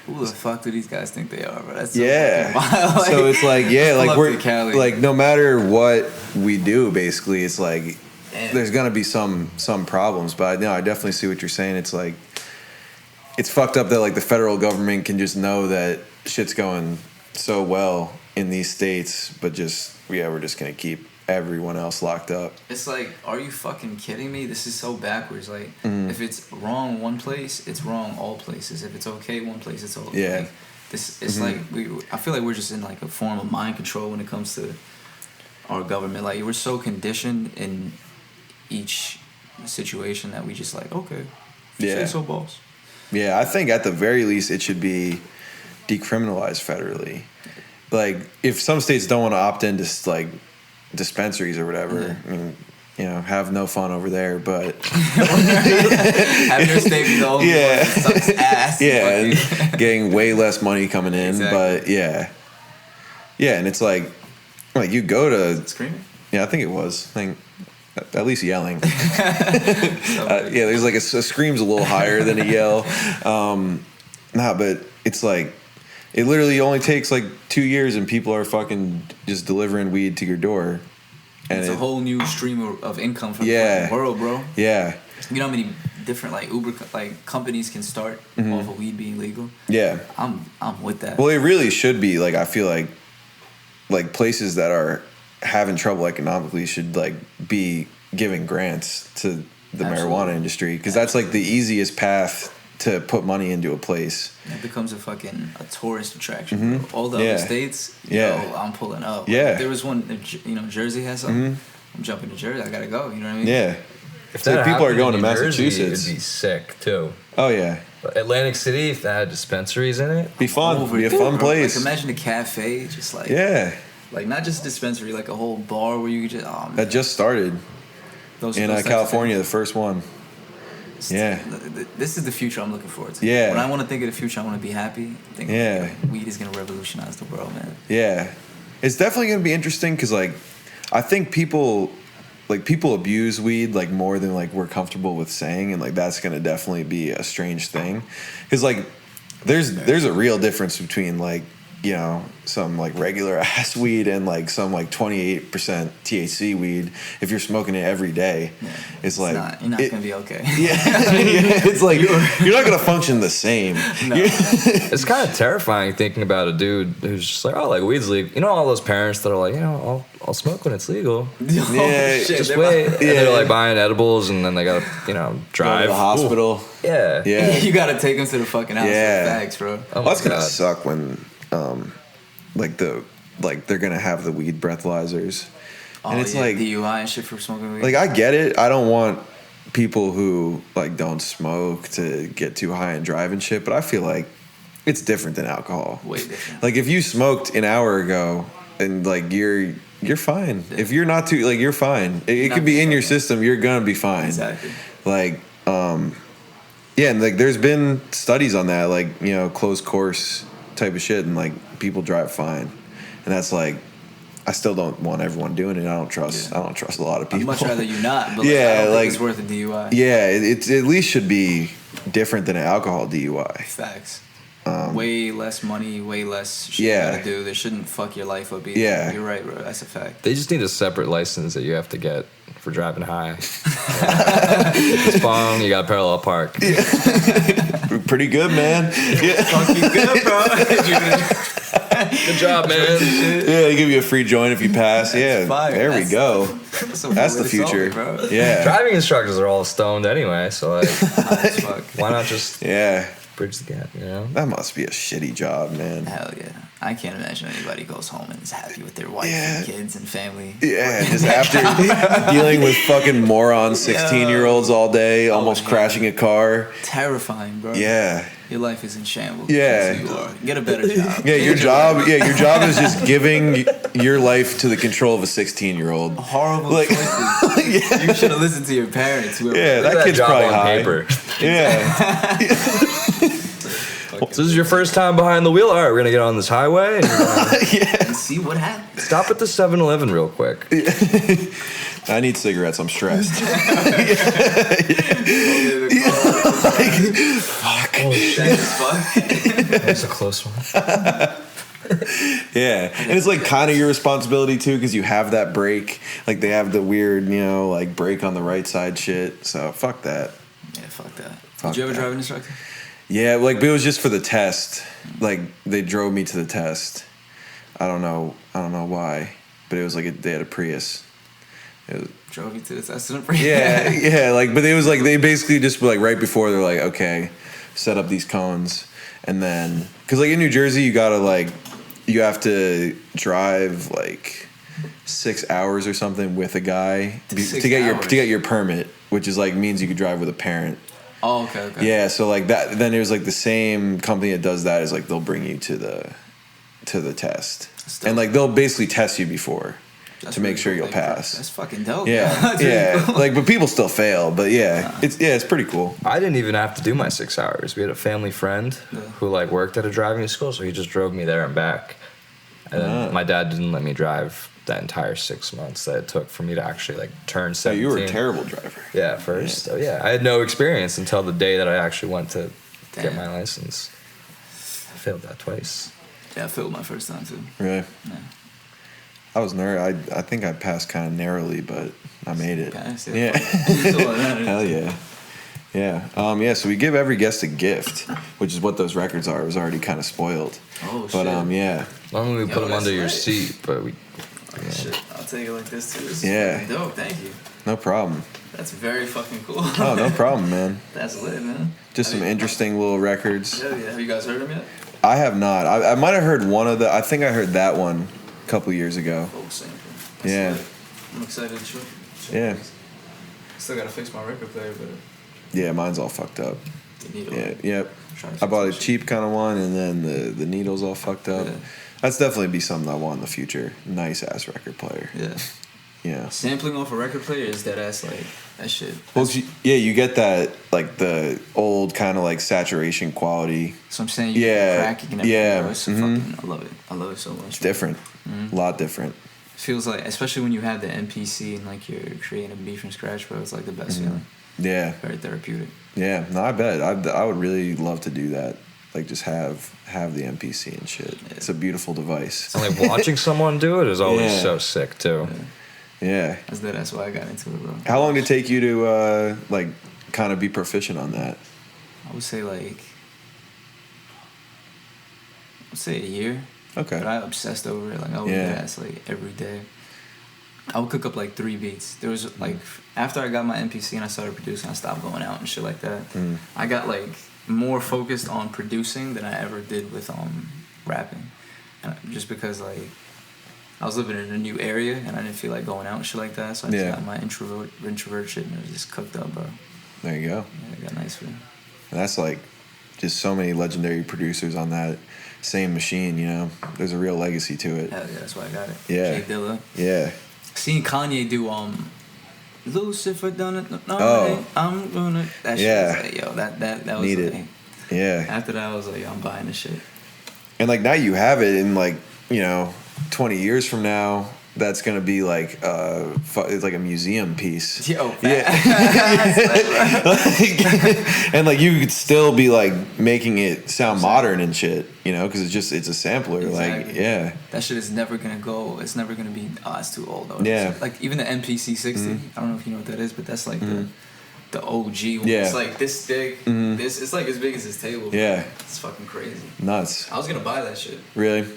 Who the fuck do these guys think they are, bro? That's so wild. Like, so it's like, like we're like no matter what we do, basically, it's like there's gonna be some problems. But no, I definitely see what you're saying. It's like it's fucked up that like the federal government can just know that shit's going so well in these states, but just we're just gonna keep everyone else locked up. It's like, are you fucking kidding me? This is so backwards. Like, if it's wrong one place, it's wrong all places. If it's okay one place, it's okay. Yeah. Like, it's like I feel like we're just in like a form of mind control when it comes to our government. Like we're so conditioned in each situation that we just like, okay, say so, boss. Yeah, I think at the very least it should be decriminalized federally. Like if some states don't want to opt into like dispensaries or whatever, I mean, you know, have no fun over there, but have your state be the only one that sucks ass. And getting way less money coming in, but and it's like you go to screaming. Yeah, I think it was. I think at least yelling. There's like a scream's a little higher than a yell. But it's like it literally only takes like 2 years and people are fucking just delivering weed to your door. And it's a whole new stream of income for the world, bro. Yeah. You know how many different like Uber like companies can start off of weed being legal? Yeah. I'm with that. Well, it really should be. Like, I feel like places that are having trouble economically should like be giving grants to the marijuana industry, because that's like the easiest path to put money into a place. It becomes a tourist attraction. Bro. All the other states, I'm pulling up. Yeah. Like, there was one, Jersey has something. I'm jumping to Jersey. I gotta go. You know what I mean? Yeah. If like people are going to Jersey, Massachusetts, it'd be sick too. Oh yeah. Atlantic City, if that had dispensaries in it, be fun. Be a fun place. Like, imagine a cafe, just like like not just a dispensary, like a whole bar where you could just that just started in California, the first one. Yeah. This is the future I'm looking forward to. Yeah. When I want to think of the future, I want to be happy. Weed is gonna revolutionize the world, man. Yeah, it's definitely gonna be interesting because like I think people abuse weed like more than like we're comfortable with saying, and like that's gonna definitely be a strange thing because like there's a real difference between like, you know, some like regular ass weed and like some like 28% THC weed. If you're smoking it every day, it's like you're not gonna be okay. Yeah, it's like you're not gonna function the same. No. It's kind of terrifying thinking about a dude who's just like, oh, like weed's legal. You know, all those parents that are like, you know, I'll smoke when it's legal. Yeah, just wait. And they're like buying edibles, and then they gotta, you know, drive to the hospital. Ooh. Yeah. You gotta take them to the fucking house. Yeah. Facts, bro. Oh, that's gonna suck when they're gonna have the weed breathalyzers, and it's like DUI and shit for smoking weed. Like, I get it. I don't want people who like don't smoke to get too high and drive and shit, but I feel like it's different than alcohol. Way different. Like, if you smoked an hour ago and like you're fine. Yeah. If you're not too, like, you're fine. It could be in your system. You're gonna be fine. Exactly. Like, yeah, and like there's been studies on that, like, you know, closed course type of shit, and like people drive fine, and that's like, I still don't want everyone doing it. I don't trust a lot of people. I'd much rather you not, but like, yeah, I don't like, think it's worth a DUI. Yeah, it at least should be different than an alcohol DUI. Facts. Way less money, way less shit you gotta do. They shouldn't fuck your life up either. Yeah. You're right, bro. That's a fact. They just need a separate license that you have to get for driving high. It's bong, you got parallel park. Yeah. Pretty good, man. Yeah. Fucking good, bro. Good job, man. Yeah, they give you a free joint if you pass. Yeah, there we go. That's the future. Bro. Yeah. Driving instructors are all stoned anyway, so like, why not just bridge the gap, you know? That must be a shitty job, man. Hell yeah. I can't imagine anybody goes home and is happy with their wife and kids and family. Yeah, just after dealing with fucking moron 16-year-olds all day, almost crashing a car. Terrifying, bro. Yeah. Your life is in shambles. Yeah. You are. Get a better job. Yeah, your job is just giving your life to the control of a 16-year-old. Horrible choices. Yeah. You should have listened to your parents. Yeah, that kid's probably high. Paper. Yeah. So this is your first time behind the wheel? All right, we're going to get on this highway. And see what happens. Stop at the 7-Eleven real quick. I need cigarettes. I'm stressed. Fuck. Oh, shit. That was a close one. Yeah, and it's like kind of your responsibility too, because you have that brake. Like, they have the weird, you know, like brake on the right side shit. So fuck that. Yeah, fuck that. Did you ever drive an instructor? Yeah, like, but it was just for the test. Like, they drove me to the test. I don't know why, but it was like they had a Prius. Drove you to the test in a Prius. Yeah, like, but it was like they basically just were like right before they're like, okay, set up these cones, and then because like in New Jersey you have to drive like 6 hours or something with a guy to get your permit, which is like means you could drive with a parent. Oh, okay. Yeah, so like that. Then it was like the same company that does that is like they'll bring you to the test, and like they'll basically test you before to make sure you'll pass. That's fucking dope. Yeah, yeah. Cool. Like, but people still fail. But yeah, it's pretty cool. I didn't even have to do my 6 hours. We had a family friend who like worked at a driving school, so he just drove me there and back. And then my dad didn't let me drive that entire 6 months that it took for me to actually like turn 17. You were a terrible driver. Yeah, at first. Yeah. So yeah, I had no experience until the day that I actually went to get my license. I failed that twice. Yeah, I failed my first time too. Really? Yeah. I was I think I passed kind of narrowly, but I made it. Passed, Yeah. Hell yeah. Yeah. Yeah. So we give every guest a gift, which is what those records are. It was already kind of spoiled. Oh but shit. Yeah. Normally we put them under your seat, but we. Oh, shit. I'll take it like this too. This is fucking dope. Thank you. No problem. That's very fucking cool. Oh, no problem, man. That's lit, man. Just some interesting little records. Hell yeah. Have you guys heard them yet? I have not. I might have heard one of the. I think I heard that one a couple years ago. Folk sample. Yeah. Lit. I'm excited to check Yeah. these. Still gotta fix my record player, but Yeah, mine's all fucked up. the needle. Yeah. Yep. Try to I fix bought a that shit. cheap kind of one, and then the needle's all fucked up. Yeah. That's definitely be something I want in the future. Nice ass record player. Yeah. Yeah. Sampling off a record player is dead ass like that shit. Well, you get that like the old kind of like saturation quality. So I'm saying you Yeah, can crack, you can everything, yeah, bro. It's so fucking, I love it. I love it so much. It's different. Mm-hmm. A lot different. Feels like, especially when you have the MPC and like you're creating a beat from scratch, bro. It's like the best feeling. Yeah. Very therapeutic. Yeah. No, I bet. I would really love to do that. Like just have the MPC and shit. Yeah. It's a beautiful device. And like watching someone do it is always Yeah. so sick too. Yeah. That's why I got into it, bro. How long did it take you to like kind of be proficient on that? I would say like, a year. Okay. But I obsessed over it. Like I would Yeah. dance like every day. I would cook up like 3 beats. There was like after I got my MPC and I started producing, I stopped going out and shit like that. I got like more focused on producing than I ever did with rapping, and just because like I was living in a new area and I didn't feel like going out and shit like that, so I just got my introvert shit and it was just cooked up, bro. There you go. Yeah, I got nice for it. And that's like just so many legendary producers on that same machine, you know. There's a real legacy to it. Hell yeah, that's why I got it. Yeah. Jay Dilla. Yeah. Seeing Kanye do Lucifer done it. No, Oh. I'm gonna. That shit Yeah. was like, yo, that was Need like, it. Yeah. After that, I was like, yo, I'm buying this shit. And like now you have it, and like, you know, 20 years from now, that's gonna be like it's like a museum piece. Yo, Yeah. And like you could still be like making it sound modern and shit, you know, because it's a sampler. Exactly. Like, yeah. That shit is never gonna go. It's never gonna be. Oh, it's too old. Though. Yeah. Like even the MPC 60. I don't know if you know what that is, but that's like the OG one. Yeah. It's like this thick. This it's like as big as this table. Bro. Yeah. It's fucking crazy. Nuts. I was gonna buy that shit. Really?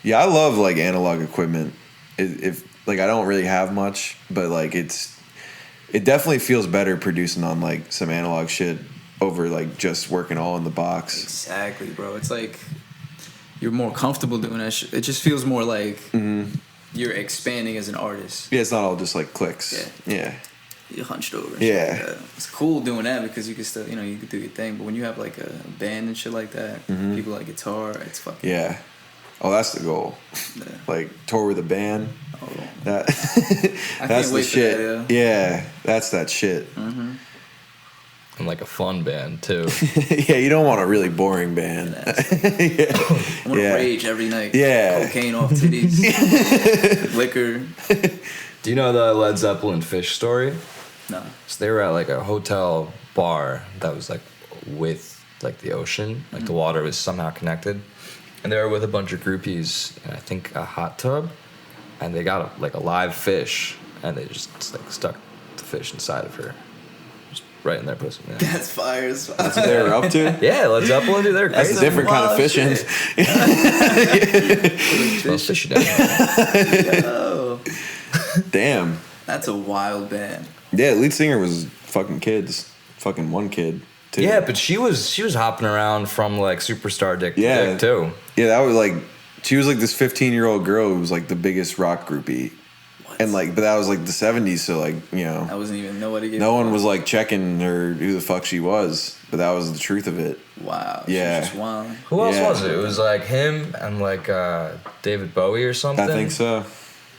Yeah, I love like analog equipment. If like I don't really have much, but like it definitely feels better producing on like some analog shit over like just working all in the box. Exactly, bro. It's like you're more comfortable doing that shit. It just feels more like you're expanding as an artist. Yeah, it's not all just like clicks. Yeah. You're hunched over. And Yeah. shit like that. It's cool doing that because you can still, you can do your thing. But when you have like a band and shit like that, people like guitar, it's fucking. Yeah. Oh, that's the goal. Yeah. Like tour with a band. Oh. That I that's can't the wait for shit. that, yeah, that's that shit. And like a fun band too. Yeah, you don't want a really boring band. I want to Yeah. rage every night. Yeah. Cocaine off titties. Liquor. Do you know the Led Zeppelin Fish story? No. So they were at like a hotel bar that was like with like the ocean, like the water was somehow connected, and they were with a bunch of groupies and I think a hot tub, and they got like a live fish and they just like stuck the fish inside of her, just right in their pussy. Yeah, That's fire as fuck. That's what they were up to. yeah, Led Zeppelin, dude, they're That's crazy. a different kind of wild fishing. Smells fishy down there. Oh, Damn. that's a wild band. Yeah, lead singer was fucking kids. Fucking one kid, too. Yeah, but she was hopping around from like superstar dick to Yeah. dick too. Yeah, that was like, she was like this 15-year-old girl who was like the biggest rock groupie. What? And like, but that was like the 70s, so like, you know, I wasn't even nobody. Gave no a one fuck. was like checking her who the fuck she was, but that was the truth of it. Wow. Yeah. She was just wild. Who else Yeah. was it? It was like him and like David Bowie or something. I think so.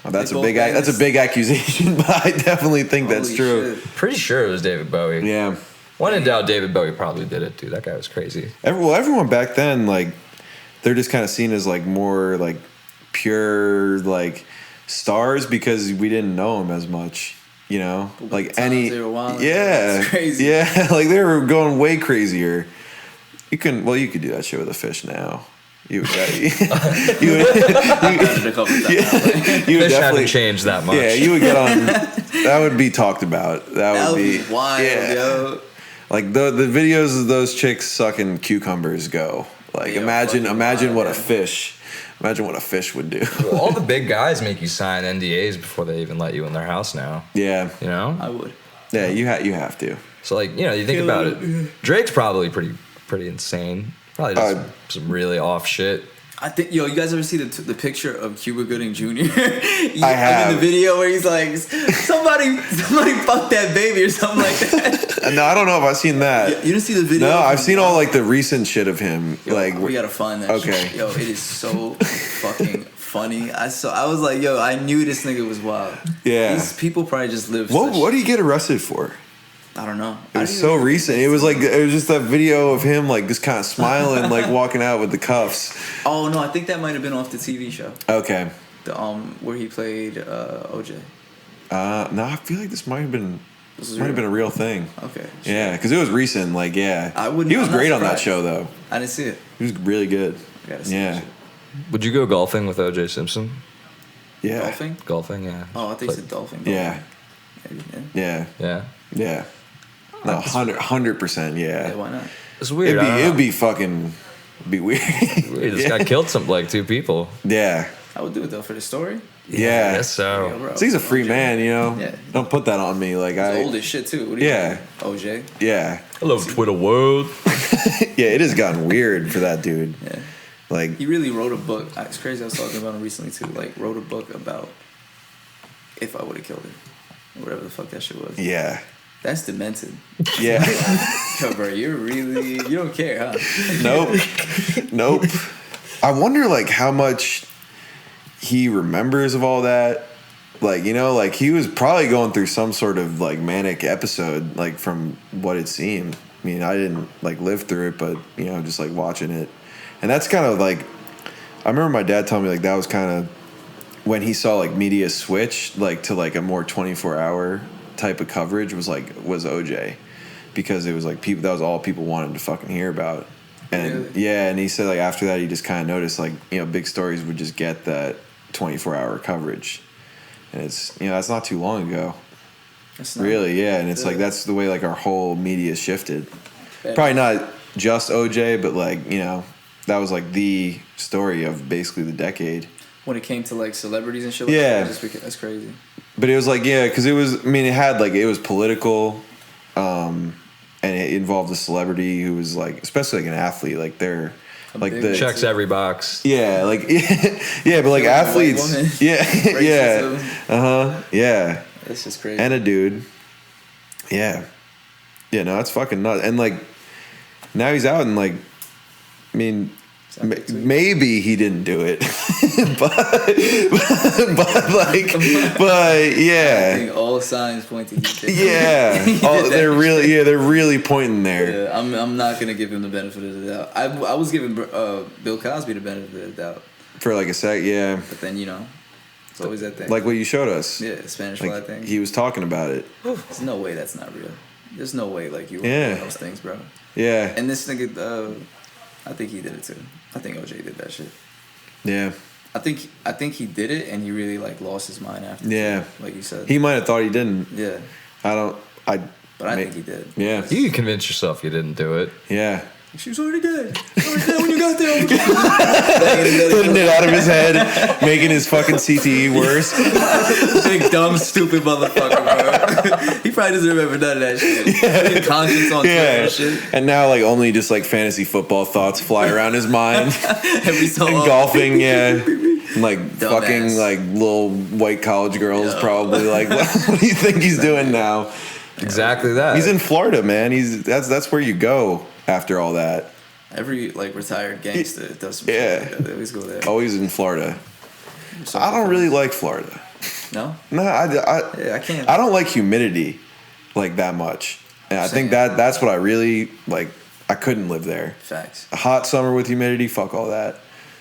Well, that's They a both big bangs. that's a big accusation, but I definitely think that's Holy true. shit. Pretty sure it was David Bowie. Yeah. When in doubt, David Bowie probably did it, dude. That guy was crazy. Everyone back then, like, they're just kind of seen as like more like pure like stars because we didn't know them as much, you know. But Like the times they were wild, yeah, it's crazy. yeah, like they were going way crazier. You could do that shit with a fish now. You would Fish haven't changed that much. Yeah, you would get on. That would be talked about. That would be wild, yo. Like the videos of those chicks sucking cucumbers go. Like imagine what a fish. Imagine what a fish would do. Well, all the big guys make you sign NDAs before they even let you in their house now. Yeah. You know? I would. Yeah, you have to. So like, you know, you think about it. Drake's probably pretty insane. Probably does some really off shit. I think, you guys ever see the picture of Cuba Gooding Jr.? I have. In the video where he's like, somebody fucked that baby or something like that. No, I don't know if I've seen that. You didn't see the video? No, I've seen all like the recent shit of him. Like we gotta find that shit. Yo, it is so fucking funny. I was like, yo, I knew this nigga was wild. Yeah. These people probably just live. What did he get arrested for? I don't know. It was so recent. It was just that video of him like just kind of smiling, like walking out with the cuffs. Oh no, I think that might have been off the TV show. Okay. The where he played OJ. No, I feel like this might have been a real thing. Okay. Sure. Yeah, because it was recent. Like, yeah. He was great on that show, though. I didn't see it. He was really good. I gotta see it. Would you go golfing with OJ Simpson? Yeah. Golfing? Golfing, yeah. Oh, I think you said golfing. Yeah. Maybe, yeah. Yeah. No, 100%. Yeah. Yeah, why not? It's weird. It'd be weird. He just got killed like 2 people. Yeah. I would do it though for the story. Yeah. I guess so. Yo, bro, So he's a free man, you know. Yeah. Don't put that on me. Like He's old as shit too. What do you think? OJ. Yeah. Hello, Twitter world. Yeah, it has gotten weird for that dude. Yeah. Like He really wrote a book. It's crazy. I was talking about him recently too. Like wrote a book about if I would have killed him, or whatever the fuck that shit was. yeah. That's demented. Yeah. Yo, bro, you don't care, huh? Nope. I wonder like how much he remembers of all that. Like, you know, like he was probably going through some sort of like manic episode, like from what it seemed. I mean, I didn't like live through it, but you know, just like watching it. And that's kind of like, I remember my dad telling me like that was kind of when he saw like media switch like to like a more 24-hour type of coverage was OJ, because it was like that was all people wanted to fucking hear about. And really? Yeah, and he said like after that he just kind of noticed like, you know, big stories would just get that 24-hour coverage, and it's, you know, that's not too long ago. That's not Really, yeah, and it's like that's the way like our whole media shifted. Probably not just OJ, but like, you know, that was like the story of basically the decade. When it came to like celebrities and shit. Yeah. That's crazy. But it was like, yeah, because it was, I mean, it had like, it was political, and it involved a celebrity who was like, especially like an athlete, like they're like the checks every box. Yeah, like yeah, but like athletes, yeah, yeah. That's just crazy. And a dude, yeah, no, it's fucking nuts. And like now he's out and like, I mean. Maybe he didn't do it, but yeah. I think all signs point to he did. Yeah, they're really pointing there. Yeah, I'm not gonna give him the benefit of the doubt. I was giving Bill Cosby the benefit of the doubt For like a sec, yeah. But then, you know, it's always that thing. Like what you showed us. Yeah, the Spanish like, fly thing. He was talking about it. There's no way that's not real. There's no way like you were Yeah. doing those things, bro. Yeah. And this nigga, I think he did it too. I think OJ did that shit. Yeah. I think he did it, and he really like lost his mind after. Yeah. Like you said. He might have thought he didn't. Yeah. But I think he did. Yeah. You can convince yourself you didn't do it. Yeah. She was already dead. When you got there. Putting it out of his head, making his fucking CTE worse. Big dumb stupid motherfucker, bro. He probably doesn't remember none of that shit. Yeah. Conscience on Twitter and shit. And now like only just like fantasy football thoughts fly around his mind. Every so and often. golfing, yeah. And, like Dumbass. fucking like little white college girls probably like what do you think he's doing now? Exactly that. He's in Florida, man. That's where you go after all that. Every like retired gangster does some Yeah. shit like that. They always go there. Always in Florida. I don't really like Florida. No? No, I can't. I don't like humidity like that much. And I think that's what I really like. I couldn't live there. Facts. A hot summer with humidity, fuck all that.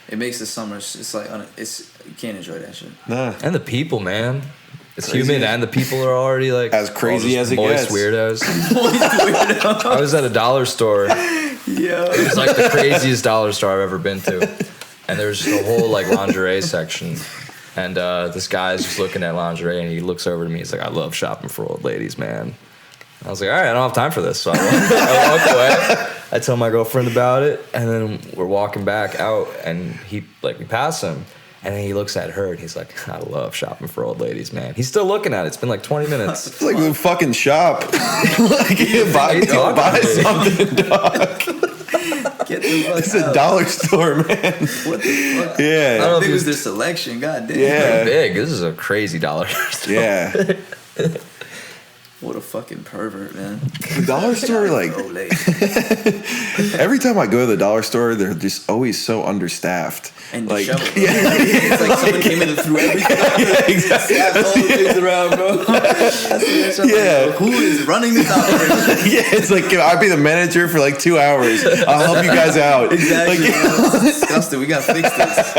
It makes the summers. It's like you can't enjoy that shit. Nah. And the people, man. It's Crazy. humid, and the people are already like As crazy all as it moist gets. weirdos. I was at a dollar store. Yeah. It was like the craziest dollar store I've ever been to. and there's just a whole like lingerie section. And this guy's just looking at lingerie, and he looks over to me. He's like, "I love shopping for old ladies, man." I was like, "All right, I don't have time for this." So I walk away. I tell my girlfriend about it, and then we're walking back out, and we pass him, and then he looks at her, and he's like, "I love shopping for old ladies, man." He's still looking at it. It's been like 20 minutes. It's like a fucking shop. Like, buy something, dog. Get the fuck It's out. a dollar store, man. What the fuck? Yeah. I don't know How if big he was was their selection? God damn. Yeah. big. This is a crazy dollar store. Yeah. What a fucking pervert, man. The dollar store, like, Old lady. every time I go to the dollar store, they're just always so understaffed. And like, disheveled, bro. yeah, It's like someone came in and threw everything. yeah, exactly. Slapped all the things around, bro. Yeah. Who is running this operation? Yeah, it's like, I'd be the manager for like 2 hours. I'll help you guys out. Exactly. Like, Bro. It's disgusting. We gotta fix this.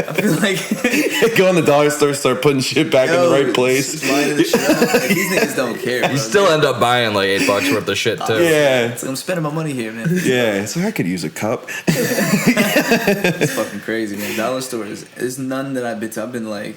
I feel like go in the dollar store, start putting shit back in the right place. just lining the shit up. Like, these niggas don't care. Bro. You still end up buying like $8 worth of shit too. Yeah. It's like, I'm spending my money here, man. Yeah, so I could use a cup. It's fucking crazy, man. Dollar stores. There's none that I've been to. I've been like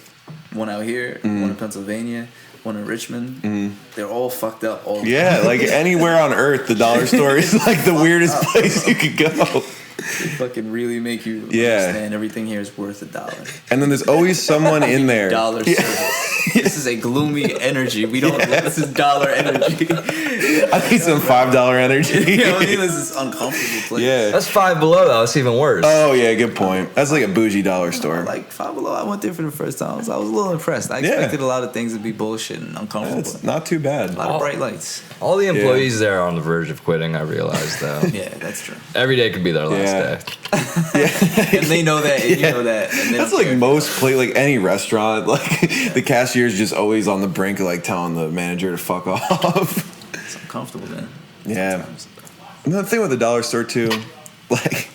one out here, one in Pennsylvania, one in Richmond. They're all fucked up. All the Yeah, like anywhere on earth, the dollar store is like the weirdest place you could go. They fucking really make you Yeah. understand everything here is worth $1. And then there's always someone in there. Dollar service. This is a gloomy energy. We don't. This is dollar energy. I need some $5 energy. You know what I mean? This is uncomfortable place. Yeah. That's Five Below though. That's even worse. Oh yeah, good point. That's like a bougie dollar store. Like Five Below, I went there for the first time. I was a little impressed. I expected a lot of things to be bullshit and uncomfortable. It's not too bad. A lot of bright lights. All the employees there are on the verge of quitting. I realize though. Yeah, that's true. Every day could be their last Yeah. day. And they know that, and you know that. And they That's don't like care. most like any restaurant. Like the cashier's just always on the brink of like telling the manager to fuck off. It's uncomfortable, man. Yeah. Sometimes. And the thing with the dollar store too, like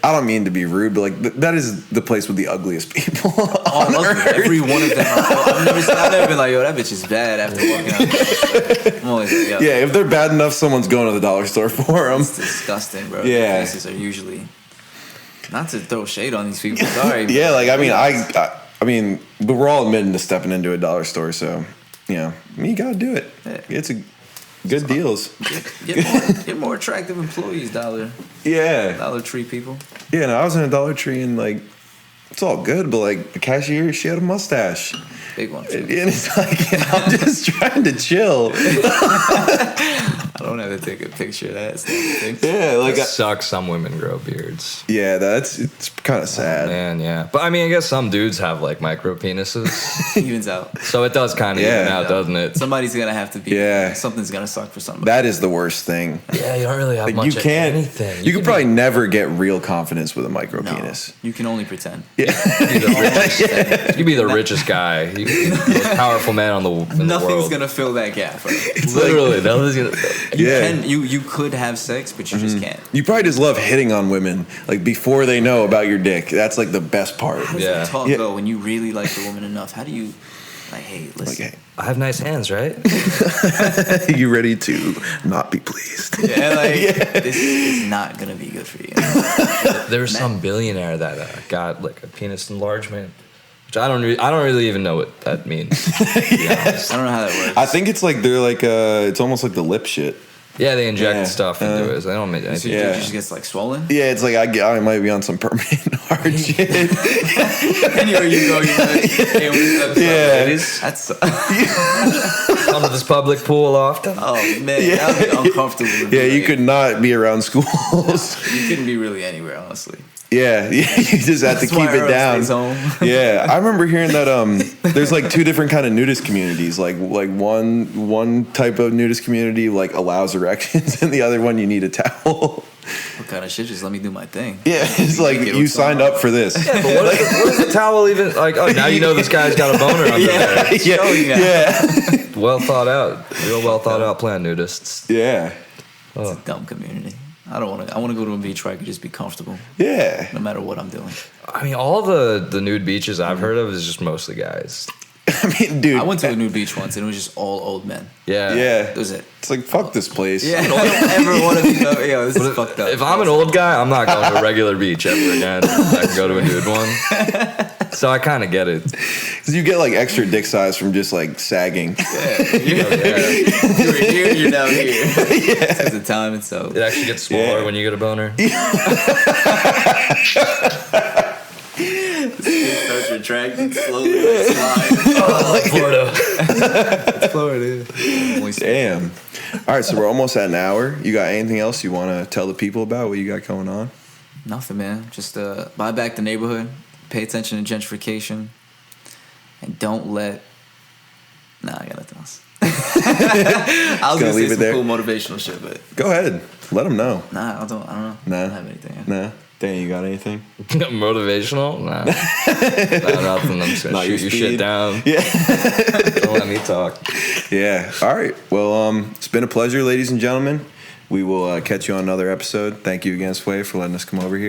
I don't mean to be rude, but like that is the place with the ugliest people on Ugly. earth. Every one of them. I've never been like, yo, that bitch is bad after walking out. I'm always like, yo, Yeah, if they're bad enough, someone's going to the dollar store for them. it's disgusting, bro. Yeah. The faces are usually, not to throw shade on these people, sorry. but- Yeah, like I mean, but we're all admitting to stepping into a dollar store, so I mean, you gotta do it. Yeah. It's a good deals. Get more attractive employees, Dollar Tree people. Yeah. No, I was in a Dollar Tree and like it's all good, but like the cashier, she had a mustache, Big one. and it's like I'm just trying to chill. I don't have to take a picture of that. Thing. Yeah, like It sucks. Some women grow beards. it's kind of sad. Man, yeah. But I mean, I guess some dudes have like micro penises, Evens out. so it does kind of Yeah. even out, doesn't it? Somebody's gonna have to be. Yeah. Something's gonna suck for somebody. That is the worst thing. Yeah, you don't really have Like much you can't. of anything. You could probably never get real confidence with a micro No, penis. you can only pretend. be you could be the richest guy, you could be the most powerful man in the Nothing's world. gonna fill that gap. Bro. Literally, nothing's gonna. Yeah. You could have sex, but you just can't. You probably just love hitting on women like before they know about your dick. That's like the best part. How does Yeah. that talk Yeah. go when you really like the woman enough? How do you, like, hey, listen. Like, I have nice hands, right? hey, you ready to not be pleased? Yeah, like this is not gonna be good for you. There was some billionaire that got like a penis enlargement, which I don't really even know what that means. To be honest. I don't know how that works. I think it's like they're like it's almost like the lip shit. Yeah, they inject Yeah. stuff into it. So they don't make So anything. your Yeah. dick just gets like swollen. Yeah, it's like I might be on some permanent hard shit. Anywhere you go, you're like, hey, what's up, Yeah. ladies? That's Come to this public pool often. oh man, that would be uncomfortable. to be Yeah, you like- could not be around schools. You couldn't be really anywhere, honestly. Yeah, you just have to That's why keep it Earl down. stays home. Yeah, I remember hearing that there's like two different kind of nudist communities. Like one type of nudist community like allows erections, and the other one you need a towel. What kind of shit? Just let me do my thing. Yeah, it's like Get you what's signed going up for this. But what is the towel even like? Oh, now you know this guy's got a boner under there. Showing that. Yeah, Well thought out, real well thought out plan, nudists. yeah, It's a dumb community. I don't want to. I want to go to a beach where I could just be comfortable, yeah. no matter what I'm doing. I mean, all the nude beaches I've heard of is just mostly guys. I mean, dude. I went to a nude beach once and it was just all old men. Yeah. Yeah. That was it. It's like, fuck this place. Yeah, I don't ever want to be. Yo, this is fucked up. If I'm an old guy, I'm not going to a regular beach ever again. I can go to a nude one. So I kind of get it. Because you get like extra dick size from just like sagging. You were here, you're now here. Yeah. It's the time itself. It actually gets smaller when you get a boner. It starts retracting slowly. Like slide. Florida. It's Florida. Damn. All right, so we're almost at an hour. You got anything else you want to tell the people about? What you got going on? Nothing, man. Just buy back the neighborhood. Pay attention to gentrification. And don't let... Nah, I got nothing else. I was going to say some cool motivational shit, but... Go ahead. Let them know. Nah, I don't know. Nah. I don't have anything. Nah. Dan, you got anything? Motivational? Nah. Nah, nothing. I'm just going to shoot your shit down. Yeah. Don't let me talk. Yeah. All right. Well, it's been a pleasure, ladies and gentlemen. We will catch you on another episode. Thank you again, Swaii, for letting us come over here.